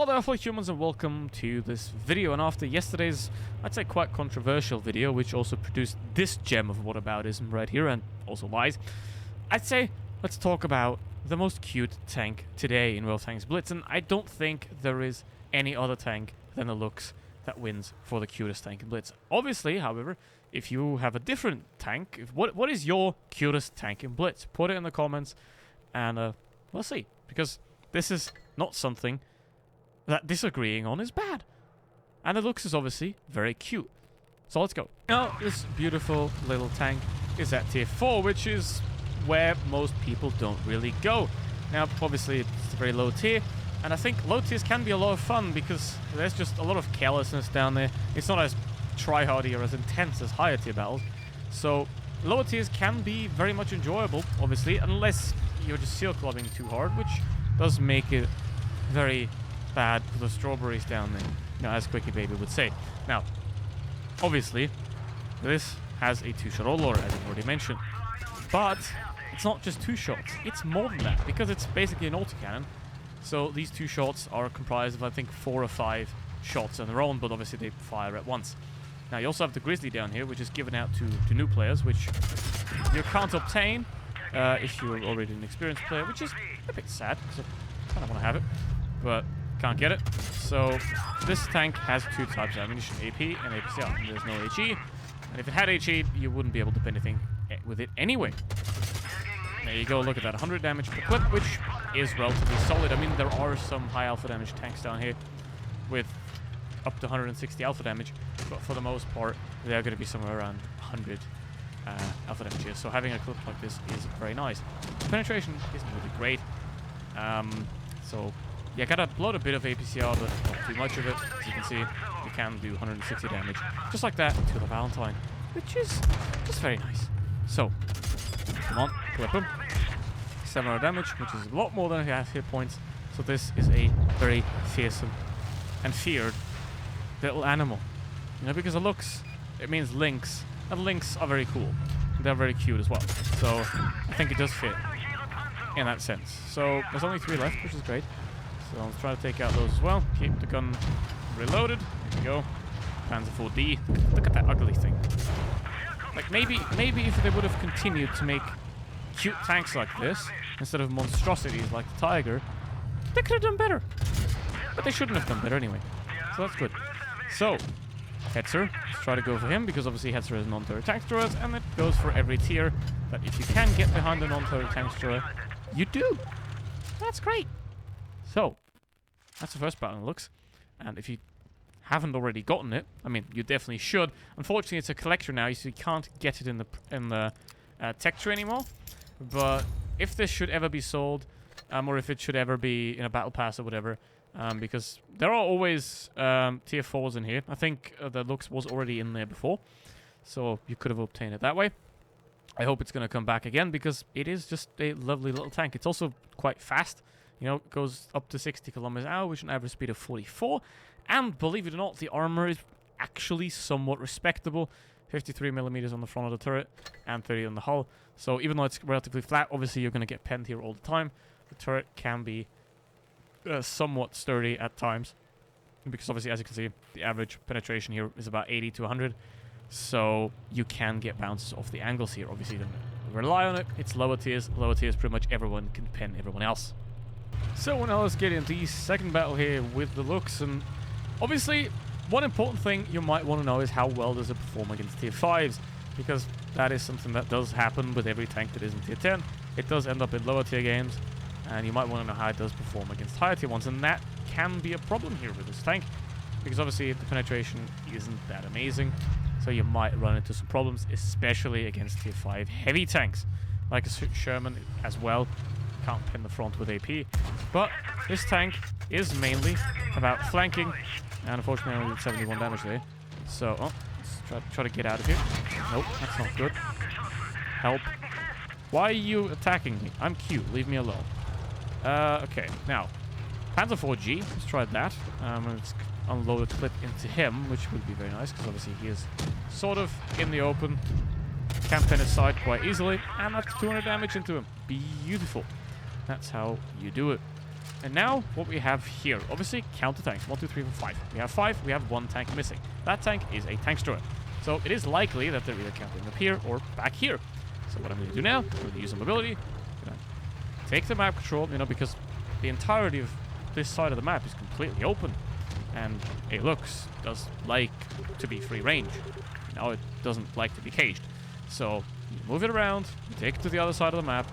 there, fellow humans, and welcome to this video. And after yesterday's, I'd say, quite controversial video, which also produced this gem of whataboutism right here, and also lies, I'd say let's talk about the most cute tank today in World Tanks Blitz. And I don't think there is any other tank than the looks that wins for the cutest tank in Blitz. Obviously, however, if you have a different tank, what is your cutest tank in Blitz? Put it in the comments, and we'll see. Because this is not something that disagreeing on is bad. And the looks is obviously very cute. So let's go. Now, this beautiful little tank is at tier 4, which is where most people don't really go. Now, obviously, it's a very low tier, and I think low tiers can be a lot of fun because there's just a lot of carelessness down there. It's not as tryhardy or as intense as higher tier battles. So, lower tiers can be very much enjoyable, obviously, unless you're just seal clubbing too hard, which does make it very bad for the strawberries down there, you know, as Quickie Baby would say. Now, obviously, this has a 2-shot autoloader, as I've already mentioned. But it's not just 2 shots, it's more than that, because it's basically an autocannon. So these 2 shots are comprised of, I think, 4 or 5 shots on their own, but obviously they fire at once. Now, you also have the Grizzly down here, which is given out to new players, which you can't obtain if you're already an experienced player, which is a bit sad, because I kind of want to have it, but can't get it. So this tank has 2 types of ammunition, AP and APCR, and there's no HE. And if it had HE, you wouldn't be able to do anything with it anyway. There you go, look at that, 100 damage per clip, which is relatively solid. I mean, there are some high alpha damage tanks down here with up to 160 alpha damage, but for the most part, they're going to be somewhere around 100 alpha damage here. So having a clip like this is very nice. Penetration isn't really great. So yeah, got a load a bit of APCR, but not too much of it. As you can see, you can do 160 damage, just like that, to the Valentine, which is just very nice. So, come on, clip him. 700 damage, which is a lot more than half hit points. So this is a very fearsome and feared little animal. You know, because it looks, it means lynx, and lynx are very cool. They're very cute as well. So, I think it does fit in that sense. So, there's only 3 left, which is great. So I'll try to take out those as well. Keep the gun reloaded. Here we go. Panzer 4D. Look at that ugly thing. Like, maybe if they would have continued to make cute tanks like this, instead of monstrosities like the Tiger, they could have done better. But they shouldn't have done better anyway. So that's good. So, Hetzer. Let's try to go for him, because obviously Hetzer has non-turret tank destroyers, and it goes for every tier. But if you can get behind the non-turret tank destroyer, you do. That's great. So, that's the first battle looks, and if you haven't already gotten it, I mean, you definitely should. Unfortunately, it's a collector now, so you can't get it in the texture anymore. But if this should ever be sold, or if it should ever be in a battle pass or whatever, because there are always tier 4s in here. I think the looks was already in there before, so you could have obtained it that way. I hope it's going to come back again, because it is just a lovely little tank. It's also quite fast. You know, it goes up to 60 kilometers an hour, which is an average speed of 44. And believe it or not, the armor is actually somewhat respectable. 53 millimeters on the front of the turret and 30 on the hull. So even though it's relatively flat, obviously you're going to get penned here all the time. The turret can be somewhat sturdy at times, because obviously, as you can see, the average penetration here is about 80 to 100. So you can get bounces off the angles here. Obviously, you don't rely on it. It's lower tiers. Lower tiers, pretty much everyone can pen everyone else. So now let's get into the second battle here with the looks. And obviously, one important thing you might want to know is how well does it perform against tier 5s, because that is something that does happen with every tank that isn't tier 10. It does end up in lower tier games, and you might want to know how it does perform against higher tier ones, and that can be a problem here with this tank, because obviously the penetration isn't that amazing, so you might run into some problems, especially against tier 5 heavy tanks, like a Sherman as well. Can't pin the front with AP, but this tank is mainly about flanking, and unfortunately I only did 71 damage there. So, let's try to get out of here. Nope, that's not good. Help. Why are you attacking me? I'm cute, leave me alone. Okay, now, Panzer 4G, let's try that. Let's unload a clip into him, which would be very nice, because obviously he is sort of in the open. Can pin his side quite easily, and that's 200 damage into him. Beautiful. That's how you do it. And now what we have here, obviously count the tanks, 1, 2, 3, 4, 5. We have 5, we have 1 tank missing. That tank is a tank destroyer. So it is likely that they're either camping up here or back here. So what I'm going to do now, I'm going to use some mobility, I'm going to take the map control, you know, because the entirety of this side of the map is completely open. And it does like to be free range. Now it doesn't like to be caged. So you move it around, you take it to the other side of the map,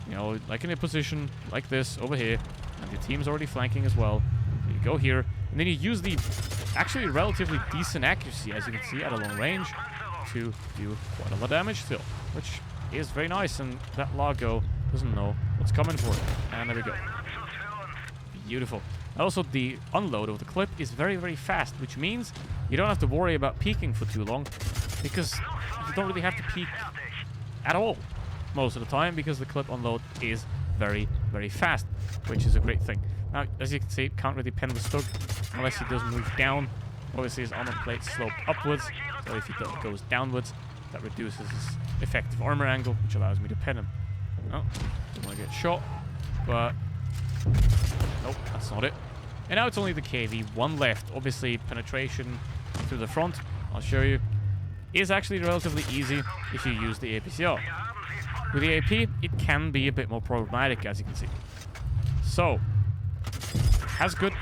you know, like in a position like this over here, and the team's already flanking as well. You go here, and then you use the actually relatively decent accuracy, as you can see, at a long range, to do quite a lot of damage still, which is very nice, and that Largo doesn't know what's coming for it. And there we go. Beautiful. Also, the unload of the clip is very, very fast, which means you don't have to worry about peeking for too long, because you don't really have to peek at all most of the time, because the clip unload is very, very fast, which is a great thing. Now, as you can see, can't really pen the Stug unless he does move down. Obviously, his armor plate sloped upwards, so if he goes downwards, that reduces his effective armor angle, which allows me to pen him. Oh, don't want to get shot, but nope, that's not it. And now it's only the KV, 1 left. Obviously, penetration through the front, I'll show you, is actually relatively easy if you use the APCR. With the AP, it can be a bit more problematic, as you can see. So, has good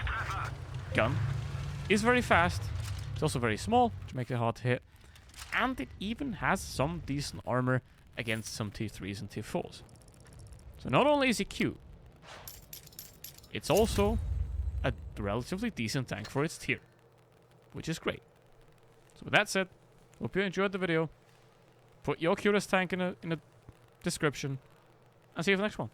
gun, is very fast, it's also very small, which makes it hard to hit, and it even has some decent armor against some Tier 3s and Tier 4s. So not only is it cute, it's also a relatively decent tank for its tier, which is great. So with that said, hope you enjoyed the video. Put your Cutest Tank in a description, and see you for the next one.